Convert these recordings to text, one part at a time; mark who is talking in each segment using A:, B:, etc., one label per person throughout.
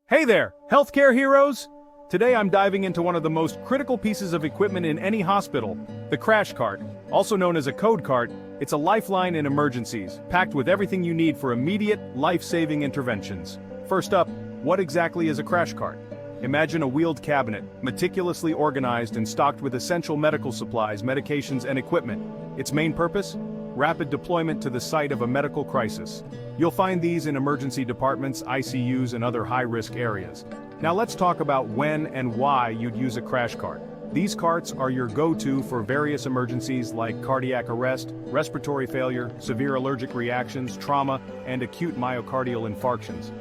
A: Hey there, healthcare heroes! Today I'm diving into one of the most critical pieces of equipment in any hospital, the crash cart. Also known as a code cart, it's a lifeline in emergencies, packed with everything you need for immediate, life-saving interventions. First up, what exactly is a crash cart? Imagine a wheeled cabinet, meticulously organized and stocked with essential medical supplies, medications, and equipment. Its main purpose? Rapid deployment to the site of a medical crisis. You'll find these in emergency departments, ICUs, and other high-risk areas. Now let's talk about when and why you'd use a crash cart. These carts are your go-to for various emergencies like cardiac arrest, respiratory failure, severe allergic reactions, trauma, and acute myocardial infarctions.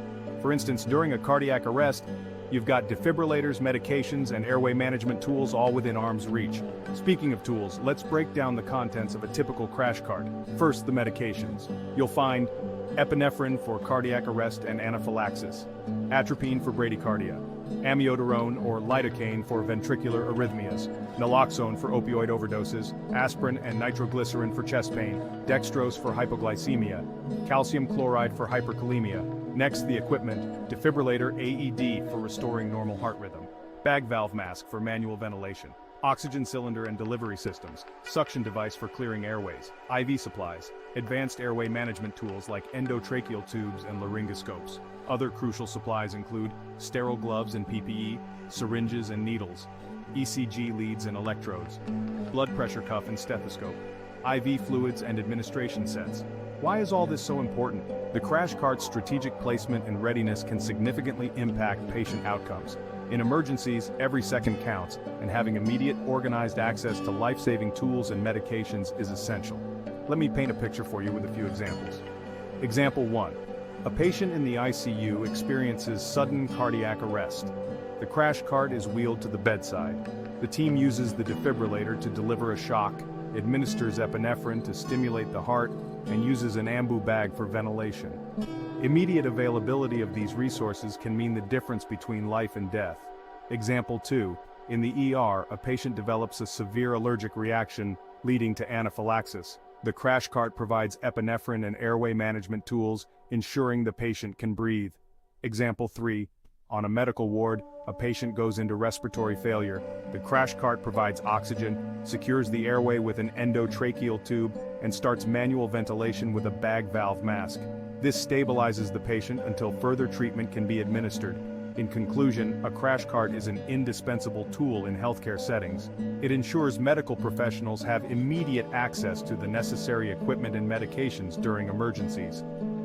A: For instance, during a cardiac arrest, you've got defibrillators, medications, and airway management tools all within arm's reach. Speaking of tools, let's break down the contents of a typical crash cart. First, the medications. You'll find epinephrine for cardiac arrest and anaphylaxis, atropine for bradycardia, amiodarone or lidocaine for ventricular arrhythmias, naloxone for opioid overdoses, aspirin and nitroglycerin for chest pain, dextrose for hypoglycemia, calcium chloride for hyperkalemia. Next, the equipment, defibrillator AED for restoring normal heart rhythm, bag valve mask for manual ventilation, oxygen cylinder and delivery systems, suction device for clearing airways, IV supplies, advanced airway management tools like endotracheal tubes and laryngoscopes. Other crucial supplies include sterile gloves and PPE, syringes and needles, ECG leads and electrodes, blood pressure cuff and stethoscope, IV fluids and administration sets. Why is all this so important? The crash cart's strategic placement and readiness can significantly impact patient outcomes. In emergencies, every second counts, and having immediate, organized access to life-saving tools and medications is essential. Let me paint a picture for you with a few examples. Example 1. A patient in the ICU experiences sudden cardiac arrest. The crash cart is wheeled to the bedside. The team uses the defibrillator to deliver a shock, administers epinephrine to stimulate the heart, and uses an ambu bag for ventilation. Immediate availability of these resources can mean the difference between life and death. Example 2. In the ER, a patient develops a severe allergic reaction, leading to anaphylaxis. The crash cart provides epinephrine and airway management tools, ensuring the patient can breathe. Example 3. On a medical ward, a patient goes into respiratory failure. The crash cart provides oxygen, secures the airway with an endotracheal tube, and starts manual ventilation with a bag valve mask. This stabilizes the patient until further treatment can be administered. In conclusion, a crash cart is an indispensable tool in healthcare settings. It ensures medical professionals have immediate access to the necessary equipment and medications during emergencies.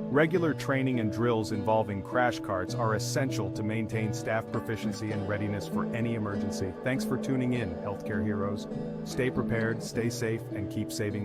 A: Regular training and drills involving crash carts are essential to maintain staff proficiency and readiness for any emergency. Thanks for tuning in, healthcare heroes. Stay prepared, stay safe, and keep saving lives.